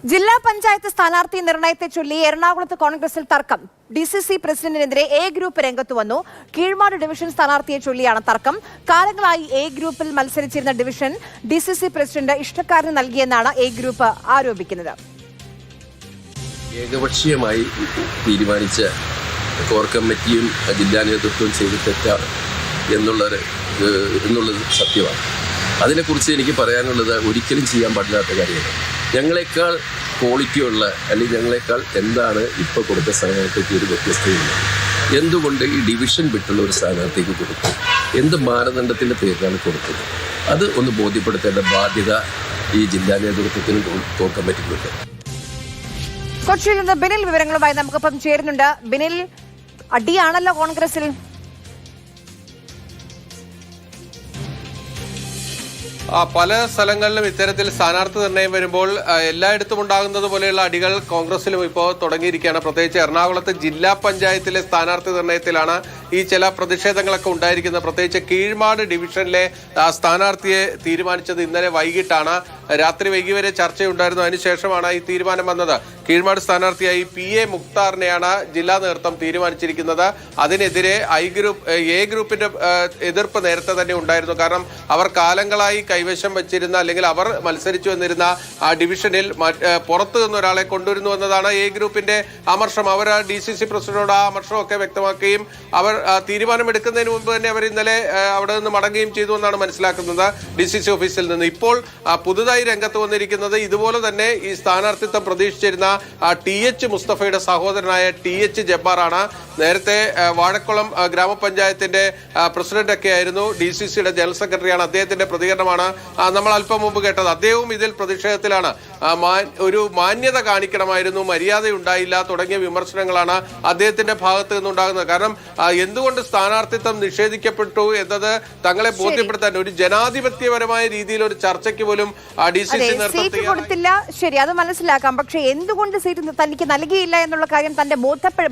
ജില്ലാ പഞ്ചായത്ത് സ്ഥാനാർത്ഥി നിർണയത്തെ ചൊല്ലി എറണാകുളത്ത് കോൺഗ്രസിൽ തർക്കം. DCC പ്രസിഡന്റിനെതിരെ എ ഗ്രൂപ്പ് രംഗത്ത് വന്നു. കീഴ്മാട് ഡിവിഷൻ സ്ഥാനാർത്ഥിയെ ചൊല്ലിയാണ് തർക്കം. കാലങ്ങളായി എ ഗ്രൂപ്പിൽ മത്സരിച്ചിരുന്ന ഡിവിഷൻ DCC പ്രസിഡന്റ് ഇഷ്ടക്കാരന് നൽകിയെന്നാണ് എ ഗ്രൂപ്പ് ആരോപിക്കുന്നത്. ഏകപക്ഷീയമായി തീരുമാനിച്ച കോർ കമ്മിറ്റിയും ജില്ലാ നേതൃത്വവും ചെയ്ത് തെറ്റാണ് എന്നുള്ളത് സത്യമാണ്. അതിനെക്കുറിച്ച് എനിക്ക് പറയാനുള്ളത് ഒരിക്കലും ചെയ്യാൻ പാടില്ലാത്ത കാര്യമാണ്. ഞങ്ങളെക്കാൾ ക്വാളിറ്റിയുള്ള അല്ലെങ്കിൽ ഞങ്ങളെക്കാൾ എന്താണ് ഇപ്പോൾ കൊടുത്ത സ്ഥാനാർത്ഥിക്ക് ഒരു വ്യത്യസ്തതയില്ല. എന്തുകൊണ്ട് ഈ ഡിവിഷൻ വിട്ടുള്ള ഒരു സ്ഥാനാർത്ഥിക്ക് കൊടുത്തു, എന്ത് മാനദണ്ഡത്തിൻ്റെ പേരിലാണ് കൊടുത്തത്, അത് ഒന്ന് ബോധ്യപ്പെടുത്തേണ്ട ബാധ്യത ഈ ജില്ലാ നേതൃത്വത്തിനും കോർ കമ്മിറ്റിക്കുമുണ്ട്. കൊച്ചിയിൽ നിന്ന് ബിനിൽ വിവരങ്ങളുമായി നമുക്കൊപ്പം ചേരുന്നുണ്ട്. ബിനിൽ, അടിയാണല്ലോ കോൺഗ്രസിൽ. പല സ്ഥലങ്ങളിലും ഇത്തരത്തിൽ സ്ഥാനാർത്ഥി നിർണയം വരുമ്പോൾ എല്ലായിടത്തും ഉണ്ടാകുന്നത് പോലെയുള്ള അടികൾ കോൺഗ്രസിലും ഇപ്പോൾ തുടങ്ങിയിരിക്കുകയാണ്. പ്രത്യേകിച്ച് എറണാകുളത്ത് ജില്ലാ പഞ്ചായത്തിലെ സ്ഥാനാർത്ഥി നിർണയത്തിലാണ് ഈ ചില പ്രതിഷേധങ്ങളൊക്കെ ഉണ്ടായിരിക്കുന്നത്. പ്രത്യേകിച്ച് കീഴ്മാട് ഡിവിഷനിലെ സ്ഥാനാർത്ഥിയെ തീരുമാനിച്ചത് ഇന്നലെ വൈകിട്ടാണ്. രാത്രി വൈകി വരെ ചർച്ചയുണ്ടായിരുന്നു. അതിനുശേഷമാണ് ഈ തീരുമാനം വന്നത്. കീഴ്മാട് സ്ഥാനാർത്ഥിയായി PA മുക്താറിനെയാണ് ജില്ലാ നേതൃത്വം തീരുമാനിച്ചിരിക്കുന്നത്. അതിനെതിരെ എ ഗ്രൂപ്പിന്റെ എതിർപ്പ് നേരത്തെ തന്നെ ഉണ്ടായിരുന്നു. കാരണം അവർ കാലങ്ങളായി കൈവശം വെച്ചിരുന്ന അല്ലെങ്കിൽ അവർ മത്സരിച്ചു വന്നിരുന്ന ആ ഡിവിഷനിൽ പുറത്തു നിന്ന് ഒരാളെ കൊണ്ടുവരുന്നു എന്നതാണ് എ ഗ്രൂപ്പിന്റെ അമർഷം. അവർ DCC പ്രസിഡന്റിനോട് ആ അമർഷമൊക്കെ വ്യക്തമാക്കുകയും അവർ തീരുമാനമെടുക്കുന്നതിന് മുമ്പ് തന്നെ അവർ ഇന്നലെ അവിടെ നിന്ന് മടങ്ങുകയും ചെയ്തു എന്നാണ് മനസ്സിലാക്കുന്നത് DCC ഓഫീസിൽ നിന്ന്. ഇപ്പോൾ പുതുതായി രംഗത്ത് വന്നിരിക്കുന്നത് ഇതുപോലെ തന്നെ ഈ സ്ഥാനാർത്ഥിത്വം പ്രതീക്ഷിച്ചിരുന്ന TH മുസ്തഫയുടെ സഹോദരനായ TH ജബ്ബാറാണ്. നേരത്തെ വാഴക്കുളം ഗ്രാമപഞ്ചായത്തിന്റെ പ്രസിഡന്റ് ഒക്കെ ആയിരുന്നു. DCCയുടെ ജനറൽ സെക്രട്ടറിയാണ്. അദ്ദേഹത്തിന്റെ പ്രതികരണമാണ് നമ്മൾ അല്പം മുമ്പ് കേട്ടത്. അദ്ദേഹവും ഇതിൽ പ്രതിഷേധത്തിലാണ്. ഒരു മാന്യത കാണിക്കണമായിരുന്നു, മര്യാദയുണ്ടായില്ല തുടങ്ങിയ വിമർശനങ്ങളാണ് അദ്ദേഹത്തിന്റെ ഭാഗത്ത് നിന്നുണ്ടാകുന്നത്. കാരണം എന്തുകൊണ്ട് സ്ഥാനാർത്ഥിത്വം നിഷേധിക്കപ്പെട്ടു എന്നത് തങ്ങളെ ബോധ്യപ്പെടുത്താൻ ഒരു ജനാധിപത്യപരമായ രീതിയിൽ ഒരു ചർച്ചയ്ക്ക് പോലും DCC സീറ്റ് കൊടുത്തില്ല, ശരി, അത് മനസ്സിലാക്കാം. പക്ഷെ എന്തുകൊണ്ട് സീറ്റ് തനിക്ക് നൽകിയില്ല എന്നുള്ള കാര്യം തന്റെ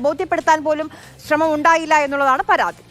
ബോധ്യപ്പെടുത്താൻ പോലും ശ്രമം ഉണ്ടായില്ല എന്നുള്ളതാണ് പരാതി.